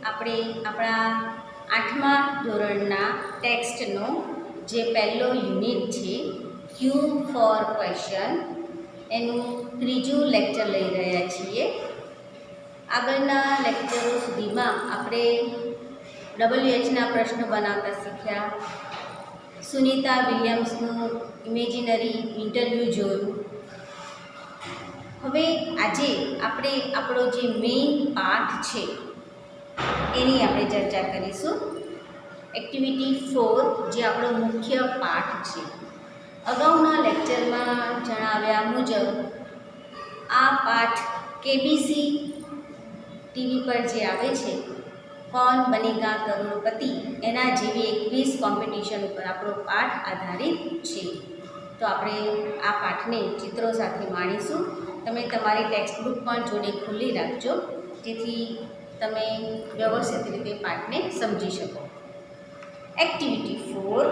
આપણે આપણા 8મા ધોરણના ટેક્સ્ટનો જે પહેલો યુનિટ છે ક્યુ ફોર ક્વેશ્ચન એનું ત્રીજું લેક્ચર લઈ રહ્યા છીએ. આગળના લેક્ચરો સુધીમાં આપણે WHના પ્રશ્નો બનાવતા શીખ્યા, સુનિતા વિલિયમ્સનું ઇમેજિનરી ઇન્ટરવ્યૂ જોયું. હવે આજે આપણે આપણો જે મેઇન પાઠ છે એની આપણે ચર્ચા કરીશું. એક્ટિવિટી 4 જે આપણો મુખ્ય પાઠ છે. અગાઉના લેક્ચરમાં જણાવ્યા મુજબ આ પાઠ KBC ટીવી પર જે આવે છે કૌન બનેગા કરોડપતિ એના જેવી એક ક્વિઝ કોમ્પિટિશન ઉપર આપણો પાઠ આધારિત છે. તો આપણે આ પાઠને ચિત્રો સાથે માણીશું. તમે તમારી ટેક્સ્ટબુક પણ જોડે ખુલ્લી રાખજો જેથી તમે વ્યવસ્થિત રીતે પાઠને સમજી શકો. Activity 4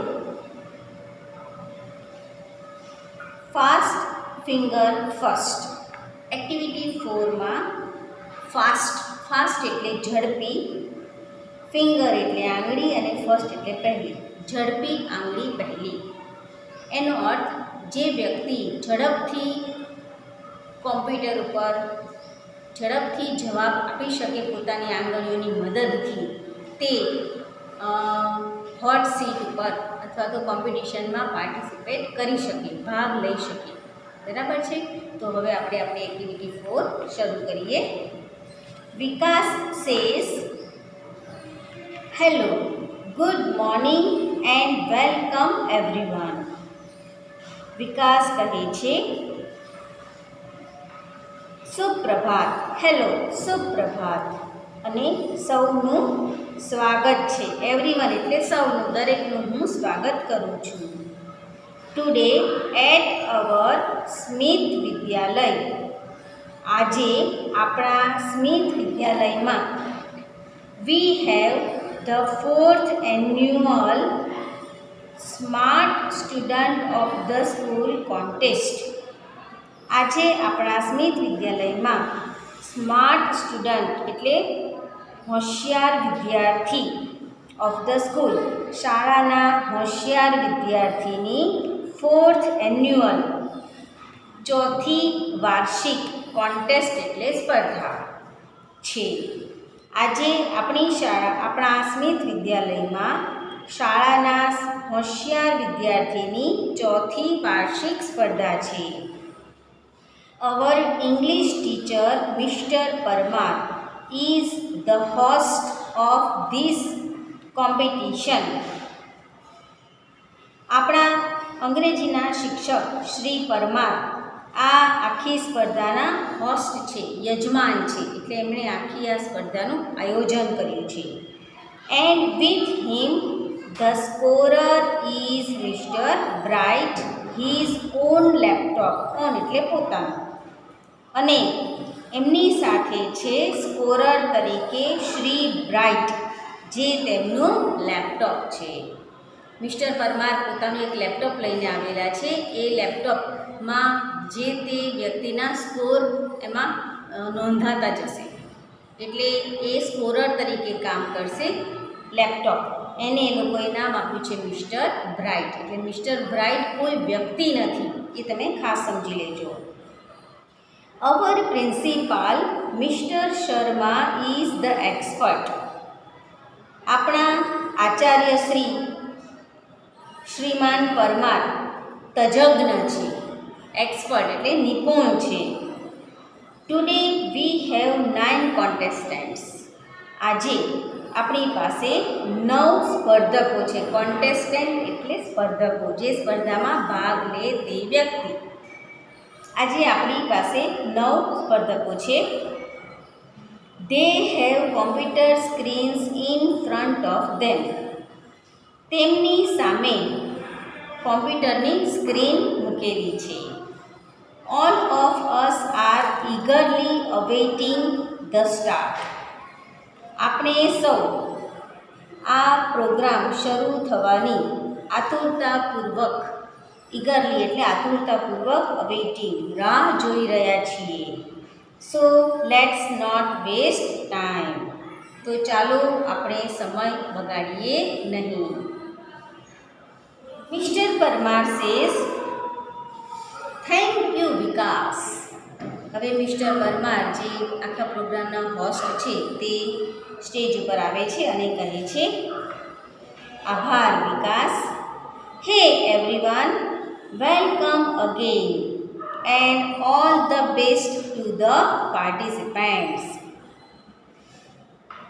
fast finger first. Activity 4માં ફાસ્ટ એટલે ઝડપી, ફિંગર એટલે આંગળી અને ફર્સ્ટ એટલે પહેલી, ઝડપી આંગળી પહેલી. એનો અર્થ જે વ્યક્તિ ઝડપથી કોમ્પ્યુટર ઉપર ઝડપથી જવાબ આપી શકે પોતાની આંગળીઓની મદદથી તે હોટ સીટ ઉપર અથવા તો કોમ્પિટિશનમાં પાર્ટિસિપેટ કરી શકે, ભાગ લઈ શકે. બરાબર છે? તો હવે આપણે આપણી એક્ટિવિટી 4 શરૂ કરીએ. Vikas says hello, good morning and welcome everyone. Vikas કહે છે સુપ્રભાત, હેલો સુપ્રભાત, અને સૌનું સ્વાગત છે. એવરીવન એટલે સૌનું, દરેકનું હું સ્વાગત કરું છું. ટુડે એટ અવર સ્મિથ વિદ્યાલય. આજે આપણા સ્મિથ વિદ્યાલયમાં we have the 4th annual smart student of the school contest. આજે આપણા સ્મિથ વિદ્યાલયમાં સ્માર્ટ સ્ટુડન્ટ એટલે હોશિયાર વિદ્યાર્થી ઓફ ધ સ્કૂલ શાળાના હોશિયાર વિદ્યાર્થીની 4th એન્યુઅલ ચોથી વાર્ષિક કોન્ટેસ્ટ એટલે સ્પર્ધા છે. આજે આપણા સ્મિથ વિદ્યાલયમાં શાળાના હોશિયાર વિદ્યાર્થીની ચોથી વાર્ષિક સ્પર્ધા છે. Our English teacher mister Parmar is the host of this competition. આપણા અંગ્રેજીના શિક્ષક શ્રી પરમાર આ આખી સ્પર્ધાના હોસ્ટ છે, યજમાન છે, એટલે એમણે આખી આ સ્પર્ધાનું આયોજન કર્યું છે. And with him the scorer is mister bright, his on laptop, on એટલે પોતાનું, અને એમની સાથે છે સ્કોરર તરીકે શ્રી બ્રાઇટ જે તેમનું લેપટોપ છે. મિસ્ટર પરમાર પોતાનું એક લેપટોપ લઈને આવેલા છે. એ લેપટોપમાં જે તે વ્યક્તિના સ્કોર એમાં નોંધાતા જશે, એટલે એ સ્કોરર તરીકે કામ કરશે લેપટોપ. એને એ લોકોએ નામ આપ્યું છે મિસ્ટર બ્રાઇટ. એટલે મિસ્ટર બ્રાઇટ કોઈ વ્યક્તિ નથી, એ તમે ખાસ સમજી લેજો. Our principal mister Sharma is the expert. આપણા આચાર્ય શ્રીમાન પરમાર તજજ્ઞ છે, એક્સપર્ટ એટલે નિપુણ છે. Today we have 9 કોન્ટેસ્ટન્ટ્સ. આજે આપણી પાસે 9 સ્પર્ધકો છે. કોન્ટેસ્ટન્ટ એટલે સ્પર્ધકો, જે સ્પર્ધામાં ભાગ લે તે વ્યક્તિ. આજે આપણી પાસે 9 સ્પર્ધકો છે. They have computer screens in front of them. તેમની સામે કોમ્પ્યુટરની સ્ક્રીન મૂકેલી છે. All of us are eagerly awaiting the start. આપણે સૌ આ પ્રોગ્રામ શરૂ થવાની આતુરતાપૂર્વક, ઇગરલી એટલે આતુરતાપૂર્વક, અવેઇટિંગ રાહ જોઈ રહ્યા છીએ. So let's not waste time. તો ચાલો આપણે સમય બગાડીએ નહીં. Mister Parmar says thank you Vikas. હવે મિસ્ટર પરમાર જે આખા પ્રોગ્રામના હોસ્ટ છે તે સ્ટેજ ઉપર આવે છે અને કહે છે આભાર Vikas. Hey everyone, welcome again and all the best to the participants.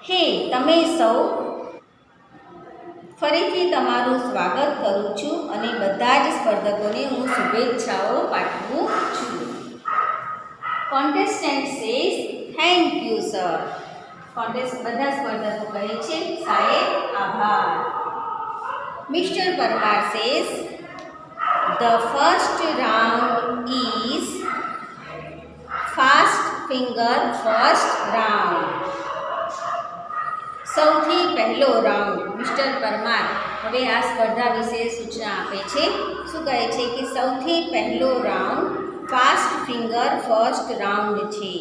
હે તમે સૌ, ફરીથી તમારું સ્વાગત કરું છું અને બધા જ સ્પર્ધકોને હું શુભેચ્છાઓ પાઠવું છું. કોન્ટેસ્ટન્ટ સેઝ થેન્ક યુ સર. બધા સ્પર્ધકો કહે છે સાહેબ આભાર. Mister Parmar says the first round is fast finger first round. સૌથી પહેલો રાઉન્ડ. મિસ્ટર પરમાર હવે આ સ્પર્ધા વિશે સૂચના આપે છે. શું કહે છે કે સૌથી પહેલો round fast finger first round okay.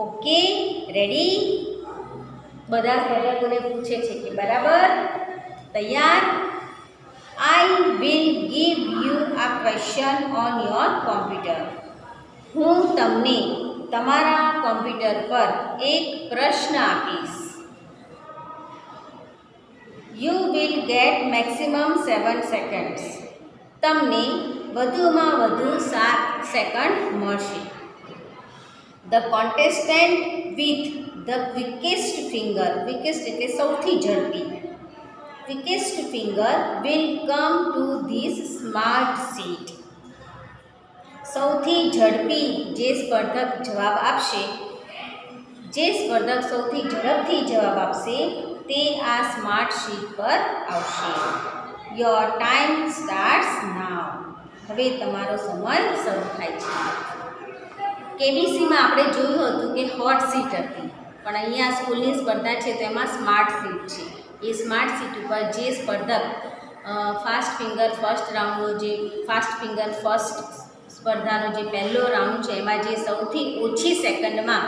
ઓકે, રેડી? બધા સ્પર્ધકોને પૂછે છે કે બરાબર, તૈયાર? I will give you a question on your computer. હું તમને તમારા કોમ્પ્યુટર પર એક પ્રશ્ન આપીશ. You will get maximum 7 seconds. તમને વધુમાં વધુ 7 સેકન્ડ મળશે. The contestant with the quickest finger, quickest એટલે સૌથી ઝડપી, quickest finger will come to this smart seat. સૌથી ઝડપી જે સ્પર્ધક જવાબ આપશે, જે સ્પર્ધક સૌથી ઝડપથી જવાબ આપશે તે આ સ્માર્ટ શીટ પર આવશે. યોર ટાઈમ સ્ટાર્ટ્સ નાવ. હવે તમારો સમય શરૂ થાય છે. કેબીસીમાં આપણે જોયું હતું કે હોટ સીટ હતી, પણ અહીંયા સ્કૂલની સ્પર્ધા છે તો એમાં સ્માર્ટ સીટ છે. એ સ્માર્ટ સીટ ઉપર જે સ્પર્ધક ફાસ્ટ ફિંગર ફર્સ્ટ રાઉન્ડનો જે ફાસ્ટ ફિંગર ફર્સ્ટ સ્પર્ધાનો જે પહેલો રાઉન્ડ છે એમાં જે સૌથી ઓછી સેકન્ડમાં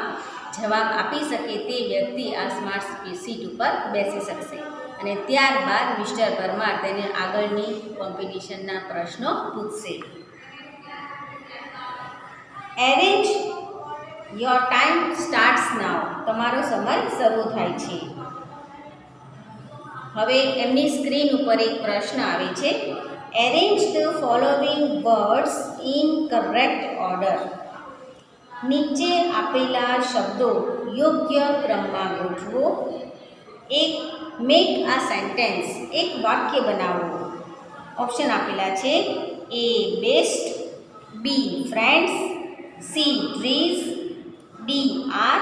જવાબ આપી શકે તે વ્યક્તિ આ સ્માર્ટ સીટ ઉપર બેસી શકશે. અને ત્યારબાદ મિસ્ટર પરમાર તેને આગળની કોમ્પિટિશનના પ્રશ્નો પૂછશે. એરેન્જ યોર ટાઈમ સ્ટાર્ટ્સ નાવ. તમારો સમય શરૂ થાય છે. હવે એમની સ્ક્રીન ઉપર એક પ્રશ્ન આવે છે. Arrange the following words in correct order. નીચે આપેલા શબ્દો યોગ્ય ક્રમમાં ગોઠવો. મેક આ સેન્ટેન્સ. એક વાક્ય બનાવો. ઓપ્શન આપેલા છે. A best, B friends, C trees, D are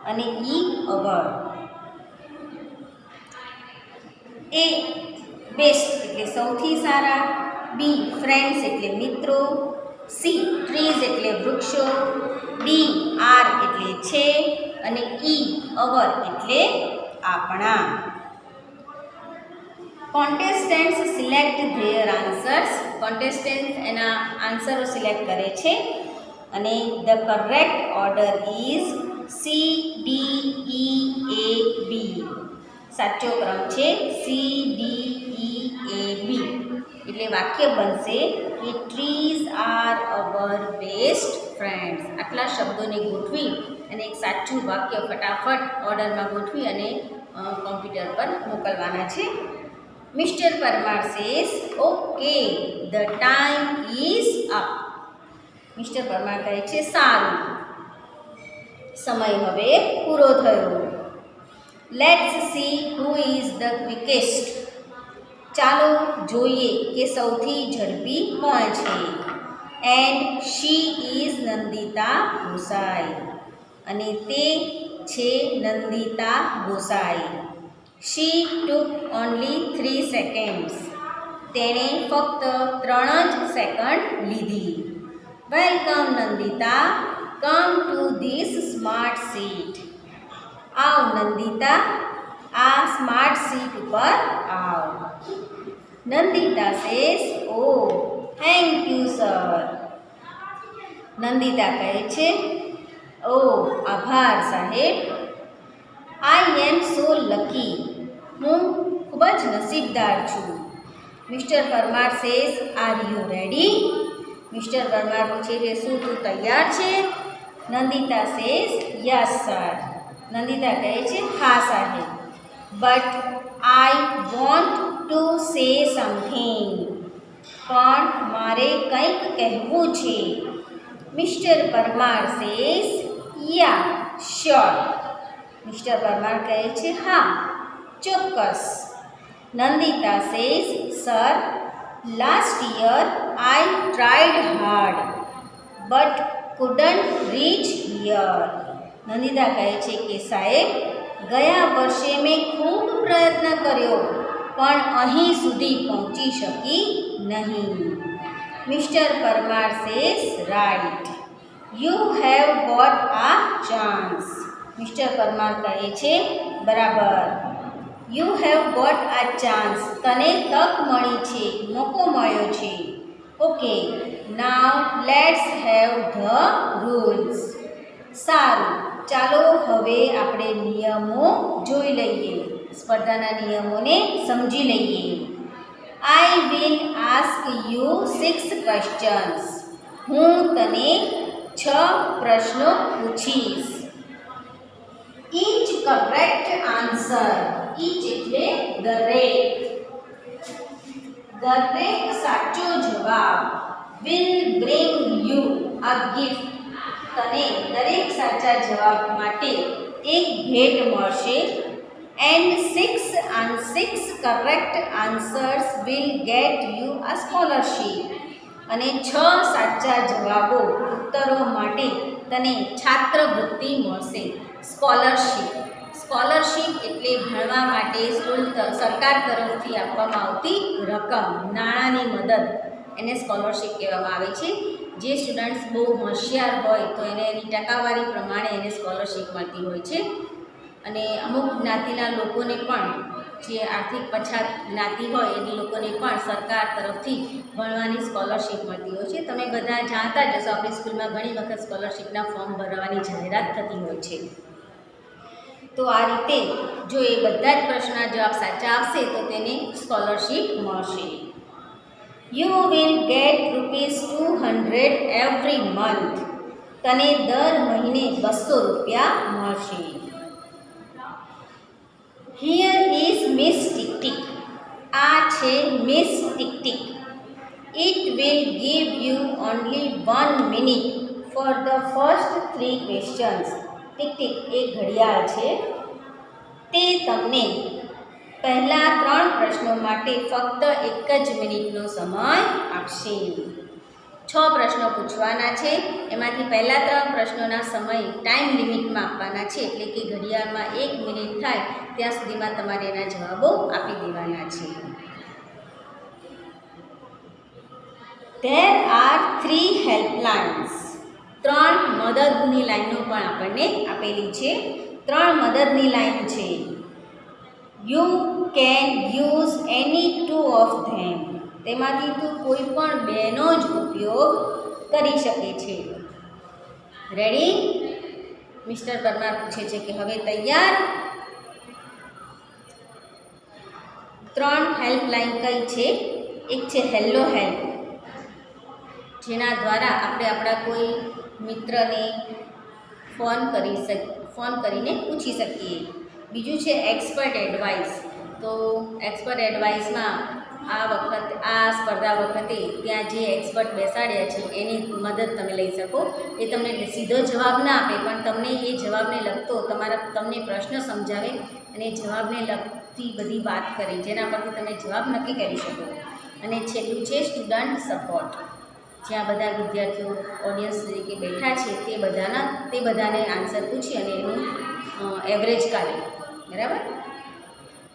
અને ઈ અવર. એ બેસ્ટ એટલે સૌથી સારા, બી ફ્રેન્ડ્સ એટલે મિત્રો, સી ટ્રીઝ એટલે વૃક્ષો, ડી આર એટલે છે અને ઈ અવર એટલે આપણા. Contestants select their answers. Contestant એના આન્સરો સિલેક્ટ કરે છે અને the correct order is C D E A B. સાચો ક્રમ છે સી ડી ઈ એ બી. એટલે વાક્ય બનશે કે trees are our best friends. આટલા શબ્દોને ગોઠવી અને એક સાચું વાક્ય ફટાફટ ઓર્ડરમાં ગોઠવી અને કોમ્પ્યુટર પર મોકલવાના છે. Mister Parmar says okay the time is up. Mister Parmar કહે છે સારું, સમય હવે પૂરો થયો. Let's see who is the quickest. ચાલો જોઈએ કે સૌથી ઝડપી કોણ છે. And she is Nandita Gosai. અને તે છે Nandita Gosai. She took only 3 seconds. તેણે ફક્ત 3 જ સેકન્ડ લીધી. Welcome Nandita, come to this smart seat. આવ નંદિતા, આ સ્માર્ટ સીટ ઉપર આવ. Nandita says oh thank you sir. Nandita કહે છે ઓ આભાર સાહેબ. I am so lucky. હું ખૂબ જ નસીબદાર છું. Mister Parmar says are you ready? Mister Parmar પૂછે છે શું તું તૈયાર છે? Nandita says yes sir. Nandita કહે છે હા સાહેબ. But I want to say something. પણ મારે કંઈક કહેવું છે. Mister Parmar says ya sure. Mister Parmar કહે છે હા ચોક્કસ. Nandita says sir last year I tried hard but couldn't reach here. Nandita કહે છે કે સાહેબ ગયા વર્ષે મેં ખૂબ પ્રયત્ન કર્યો પણ અહીં સુધી પહોંચી શકી નહીં. Mister Parmar says right. You have got a chance. Mister Parmar કહે છે બરાબર. You have got a chance. તને તક મળી છે, મોકો મળ્યો છે. Okay now let's have the rules. સારું ચાલો હવે આપણે નિયમો જોઈ લઈએ, સ્પર્ધાના નિયમોને સમજી લઈએ. I will ask you 6 questions. હું તને 6 પ્રશ્નો પૂછીશ. Inch correct answer. ઈચ એટલે દરેક. દરેક સાચો જવાબ will bring you a gift. તને દરેક સાચા જવાબ માટે એક ભેટ મળશે. And 6 correct answers will get you a scholarship. અને 6 સાચા જવાબો ઉત્તરો માટે તને છાત્રવૃત્તિ મળશે, સ્કોલરશીપ. સ્કોલરશીપ એટલે ભણવા માટે સરકાર તરફથી આપવામાં આવતી રકમ, નાણાંની મદદ, એને સ્કોલરશીપ કહેવામાં આવે છે. જે સ્ટુડન્ટ્સ બહુ હોશિયાર હોય તો એને એની ટકાવારી પ્રમાણે એને સ્કોલરશીપ મળતી હોય છે. અને અમુક જ્ઞાતિના લોકોને પણ, જે આર્થિક પછાત જ્ઞાતિ હોય એની લોકોને પણ સરકાર તરફથી ભણવાની સ્કોલરશીપ મળતી હોય છે. તમે બધા જાણતા જ હશો, આપણી સ્કૂલમાં ઘણી વખત સ્કોલરશીપના ફોર્મ ભરવાની જાહેરાત થતી હોય છે. તો આ રીતે જો એ બધા જ પ્રશ્નના જવાબ સાચા આવશે તો તેને સ્કોલરશીપ મળશે. You will get ₹200 every month. તને દર મહિને 200 રૂપિયા મળશે. Here is miss tick tick. આ છે miss tick tick. It will give you only 1 minute for the first 3 questions. Tick tick એ ઘડિયાળ છે. તે તમને પહેલા 3 પ્રશ્નો માટે ફક્ત 1 જ મિનિટનો સમય આપશે. 6 પ્રશ્નો પૂછવાના છે. એમાંથી પહેલા 3 પ્રશ્નોના સમય ટાઈમ લિમિટમાં આપવાના છે, એટલે કે ઘડિયાળમાં 1 મિનિટ થાય ત્યાં સુધીમાં તમારે એના જવાબો આપી દેવાના છે. There are 3 helplines. 3 મદદની લાઈનો પણ આપણને આપેલી છે. 3 મદદની લાઈન છે. You can use any 2 of them. તેમાંથી તું કોઈ પણ 2નો જ ઉપયોગ કરી શકે છે. રેડી? મિસ્ટર પરમાર પૂછે છે કે હવે તૈયાર? 3 હેલ્પલાઇન કઈ છે? એક છે હેલો હેલ્પ, જેના દ્વારા આપણે આપણા કોઈ મિત્રને ફોન કરીને પૂછી શકીએ. બીજું છે એક્સપર્ટ એડવાઇસ. તો એક્સપર્ટ એડવાઇસમાં આ સ્પર્ધા વખતે ત્યાં જે એક્સપર્ટ બેસાડ્યા છે એની મદદ તમે લઈ શકો. એ તમને સીધો જવાબ ના આપે પણ તમને એ જવાબને લગતો તમને પ્રશ્ન સમજાવે અને જવાબને લગતી બધી વાત કરે, જેના પરથી તમે જવાબ નક્કી કરી શકો. અને છેલ્લું છે સ્ટુડન્ટ સપોર્ટ, જ્યાં બધા વિદ્યાર્થીઓ ઓડિયન્સ તરીકે બેઠા છે તે બધાને આન્સર પૂછી અને એનું એવરેજ કાઢે. બરાબર?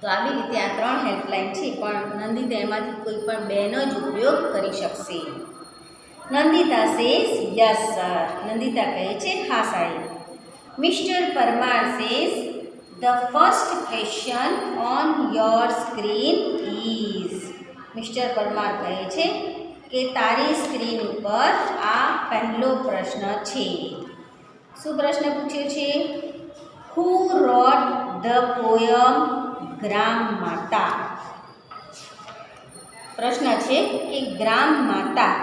તો આવી રીતે આ 3 હેલ્પલાઇન છે, પણ નંદિતા એમાંથી કોઈ પણ 2નો જ ઉપયોગ કરી શકશે. Nandita says yes sir. Nandita કહે છે હા સાહેબ. Mister Parmar says the first question on your screen is. Mister Parmar કહે છે કે તારી સ્ક્રીન ઉપર આ પહેલો પ્રશ્ન છે. શું પ્રશ્ન પૂછ્યો છે? હુ રોટ ધ પોયમ ગ્રામ માતા. પ્રશ્ન છે કે ગ્રામ માતા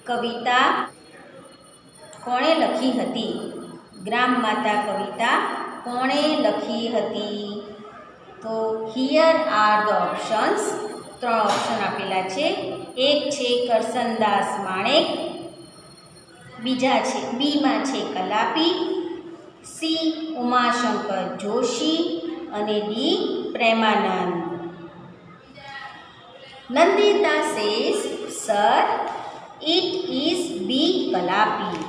કવિતા કોણે લખી હતી? ગ્રામ માતા કવિતા કોણે લખી હતી? તો here are the options. 3 option આપેલા છે. એક છે કરસનદાસ માણેક, બીજા છે બીમાં છે કલાપી, સી ઉમાશંકર જોશી અને D Premanand. Nandita says sir it is B Kalapi.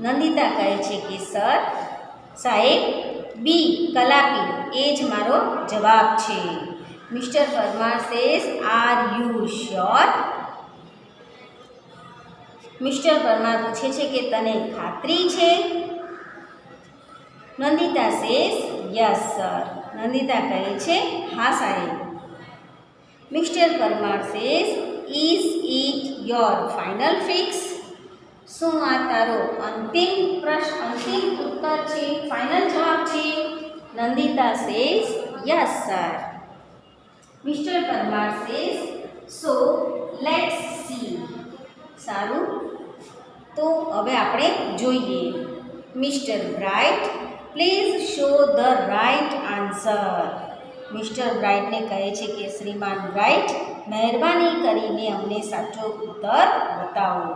Nandita કહે છે કે સર સાહેબ બી કલાપી એ જ મારો જવાબ છે. Mister Parmar says are you sure. Mister Parmar પૂછે છે કે તને ખાતરી છે? Nandita says yes sir. Nandita કહે છે હા સાહેબ. Mister Parmar says is it your final fix. શું આ તારો અંતિમ ઉત્તર છે, ફાઇનલ જવાબ છે? Nandita says yes sir. Mister Parmar says so let's see. સારું, તો હવે આપણે જોઈએ. Mister bright please show the right answer. Mister બ્રાઇટને કહે છે કે શ્રીમાન બ્રાઇટ મહેરબાની કરીને અમને સાચો ઉત્તર બતાવો.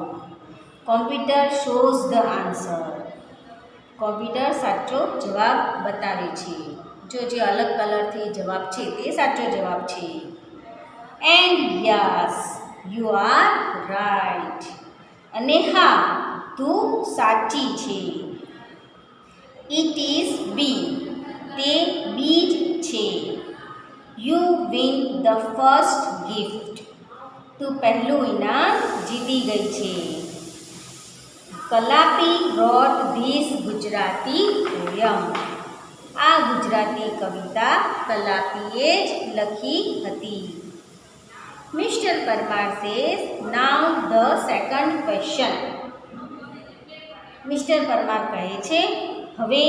Computer shows the answer. Computer સાચો જવાબ બતાવે છે. જો જે અલગ કલરથી જવાબ છે તે સાચો જવાબ છે. And yes you are right. અને હા તું સાચી છે. It is B. તે બી જ છે. You win the first gift. તું પહેલું ઇનામ જીતી ગઈ છે. Kalapi wrote this Gujarati poem. આ ગુજરાતી કવિતા કલાપીએ જ લખી હતી. Mister Parmar says now the second question. Mister Parmar કહે છે હવે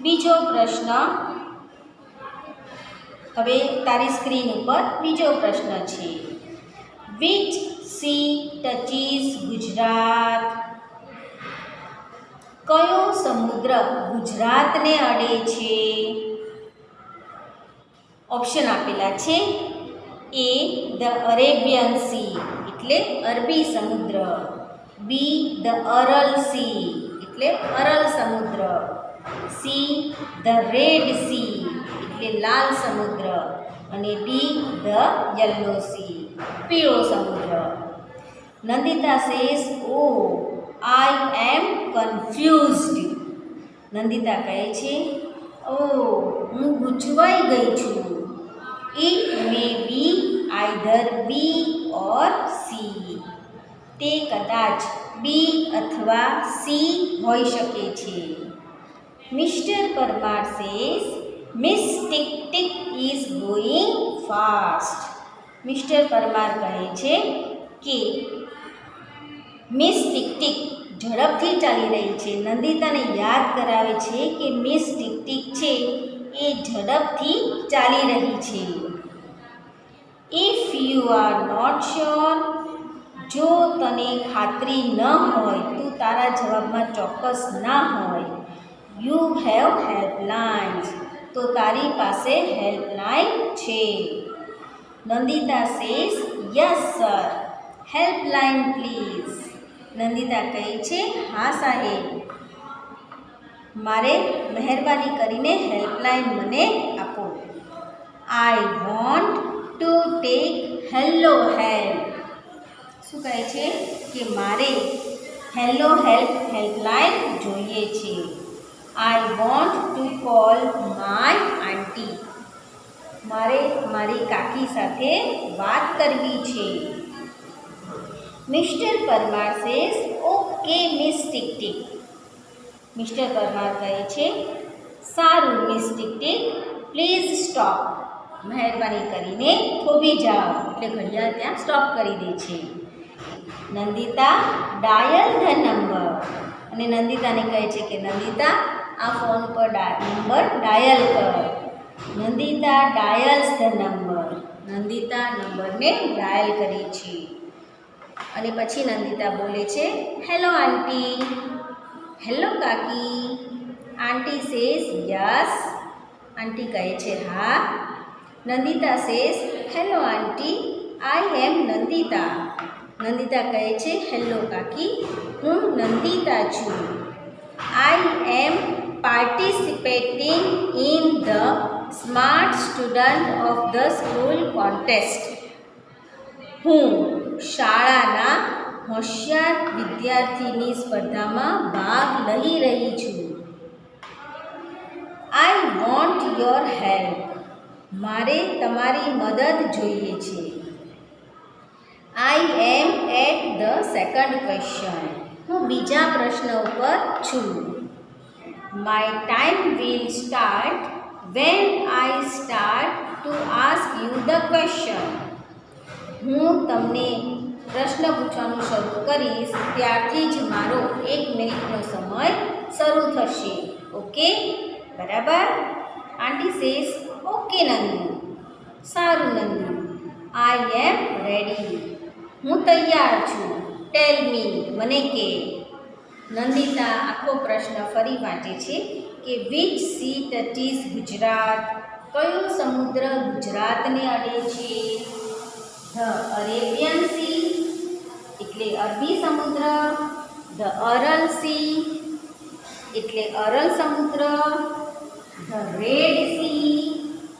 બીજો પ્રશ્ન. હવે તારી સ્ક્રીન ઉપર બીજો પ્રશ્ન છે. Which sea touches Gujarat. કયો સમુદ્ર ગુજરાતને અડે છે? ઓપ્શન આપેલા છે. એ ધ અરેબિયન સી એટલે અરબી સમુદ્ર, બી ધ અરલ સી એટલે અરલ સમુદ્ર, સી ધ રેડ સી એટલે લાલ સમુદ્ર અને ડી ધ યલો સી પીળો સમુદ્ર. Nandita says oh I am confused. Nandita કહે છે ઓ હું ગૂંચવાઈ ગઈ છું. It may be either B or C. તે કદાચ બી અથવા સી હોઈ શકે છે. Mister Parmar says miss tick tick is going fast. Mister Parmar કહે છે કે મિસ ટિક ટિક ઝડપથી ચાલી રહી છે. નંદિતાને યાદ કરાવે છે કે મિસ ટિક ટિક છે એ ઝડપથી ચાલી રહી છે. If you are not sure. જો તને ખાતરી ન હોય, તું તારા જવાબમાં ચોક્કસ ના હોય, યુ હેવ હેલ્પલાઇન્સ. તો તારી પાસે હેલ્પલાઇન છે. Nandita says yes sir. Helpline please. Nandita કહે છે હા સાહેબ, મારે મહેરબાની કરીને હેલ્પલાઇન મને આપો. આઈ want to take hello help. શું કહે છે કે મારે હેલો હેલ્પ હેલ્પલાઇન જોઈએ છે. I want to call my aunty. મારે મારી કાકી સાથે વાત કરવી છે. Mister Parmar says okay miss tick tick. Mister Parmar કહે છે સારું miss tick tick, please stop. મહેરબાની કરીને થોભી જાઓ. એટલે ઘડિયાળ ત્યાં સ્ટોપ કરી દે છે. Nandita dial the number. અને નંદિતાને કહે છે કે નંદિતા આ ફોન પર નંબર ડાયલ કર. Nandita dials the number. Nandita નંબરને ડાયલ કરે છે. અને પછી નંદિતા બોલે છે, હેલો આંટી. હેલો કાકી. આંટી સેઝ યસ. આંટી કહે છે હા. Nandita says hello aunty, I am Nandita. Nandita કહે છે હેલો કાકી, હું નંદિતા છું. I am participating in the smart student of the school contest. હું શાળાના હોશિયાર વિદ્યાર્થીની સ્પર્ધામાં ભાગ લઈ રહી છું. I want your help. મારે તમારી મદદ જોઈએ છે. I am at the second question. હું બીજા પ્રશ્ન ઉપર છું. My time will start when I start to ask you the question. હું તમને પ્રશ્ન પૂછવાનું શરૂ કરીશ ત્યારથી જ મારો 1 મિનિટનો સમય શરૂ થશે. ઓકે, બરાબર? આંટી સેઝ ઓકે નંદુ. સારું નંદુ. આઈ એમ રેડી. હું તૈયાર છું. ટેલ મી. મને કે. નંદિતા આખો પ્રશ્ન ફરી વાંચે છે કે વિચ સી ટચીસ ગુજરાત. કયો સમુદ્ર ગુજરાતને અડે છે? ધ અરેબિયન સી એટલે અરબી સમુદ્ર. ધ અરલ સી એટલે અરલ સમુદ્ર. ધ રેડ સી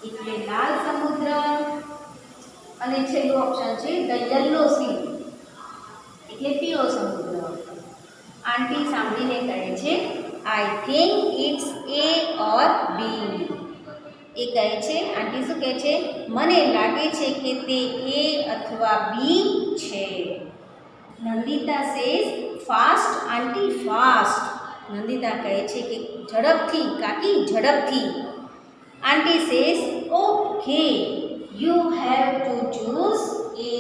એટલે લાલ સમુદ્ર. અને છેલ્લું ઓપ્શન છે ધ યલો સી એટલે પીળો સમુદ્ર. આંટી સાંભળીને કહે છે આઈ થિંક ઇટ્સ એ ઓર બી. એ કહે છે, આંટી શું કહે છે? મને લાગે છે કે તે એ અથવા બી છે. Nandita says fast aunty fast. Nandita કહે છે કે ઝડપથી કાકી ઝડપથી. Aunty says okay you have to choose A.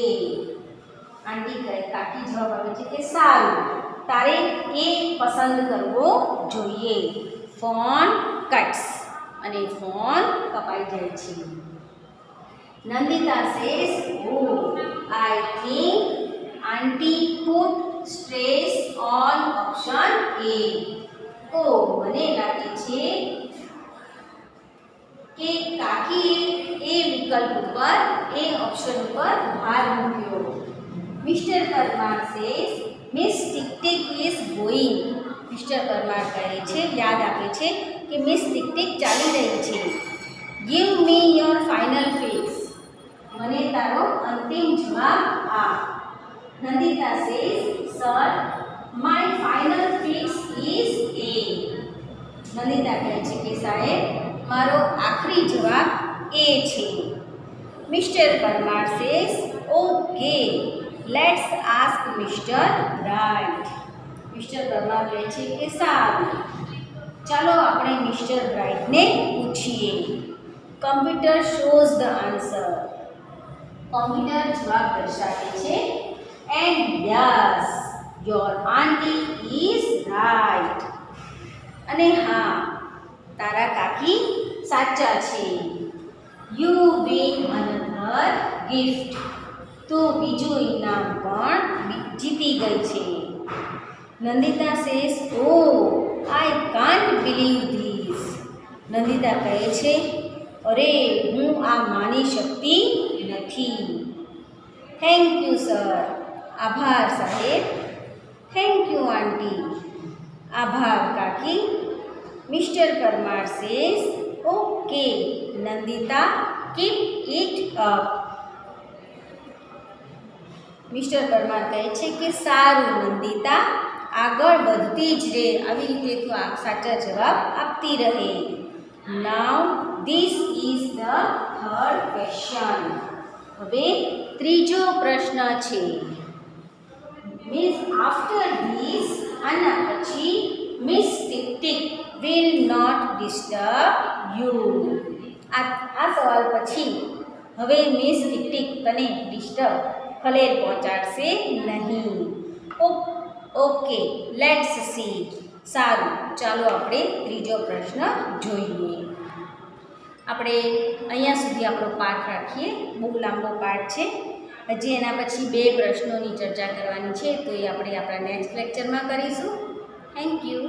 Aunty કહે કાકી જવાબ આપે છે કે સારું, તારે એ પસંદ કરવો જોઈએ. ફોન કટ્સ અને ફોન કપાઈ જાય છે. Nandita says oh I think aunty put stress on option A. ઓ મને લાગે છે કે કાકીએ એ વિકલ્પ ઉપર એ ઓપ્શન ઉપર ભાર મૂક્યો. Mister Parmar says miss tick tick is going. Mister Parmar કહે છે, યાદ આપે છે કે મિસ ટિક ટિક ચાલી રહી છે. Give me your final fix. મને તારો અંતિમ જવાબ આપ. Nandita says sir my final fix is A. Nandita કહે છે કે સાહેબ મારો આખરી જવાબ એ છે. Mister Parmar says okay let's ask mister bright. Mister Parmar કહે છે કે સારું, ચાલો આપણે મિસ્ટર બ્રાઇટને પૂછીએ. Computer shows the answer. Computer જવાબ દર્શાવે છે and yes your aunty is right. અને હા, તારા કાકી સાચા છે. You win another gift. તો બીજું ઇનામ પણ જીતી ગઈ છે. Nandita says oh I can't believe this. Nandita કહે છે અરે હું આ માની શકતી નથી. Thank you sir. આભાર સાહેબ. Thank you aunty. આભાર કાકી. Mister Parmar says okay Nandita keep it up. Mister Parmar કહે છે કે સારું નંદિતા, આગળ વધતી જ રહે. આવી રીતે તું આ સાચા જવાબ આપતી રહે. Now this is the third question. હવે ત્રીજો પ્રશ્ન છે. મીન્સ આફ્ટર ધીસ આના પછી miss tick tick will not disturb you. આ સવાલ પછી હવે મિસ ટિક ટિક તને ડિસ્ટર્બ ખલેલ પહોંચાડશે નહીં. Okay let's see. સારું, ચાલો આપણે ત્રીજો પ્રશ્ન જોઈએ. આપણે અહીંયા સુધી આપણો પાઠ રાખીએ. બહુ લાંબો પાઠ છે. હજી એના પછી 2 પ્રશ્નોની ચર્ચા કરવાની છે, તો એ આપણે આપણા નેક્સ્ટ લેક્ચરમાં કરીશું. Thank you.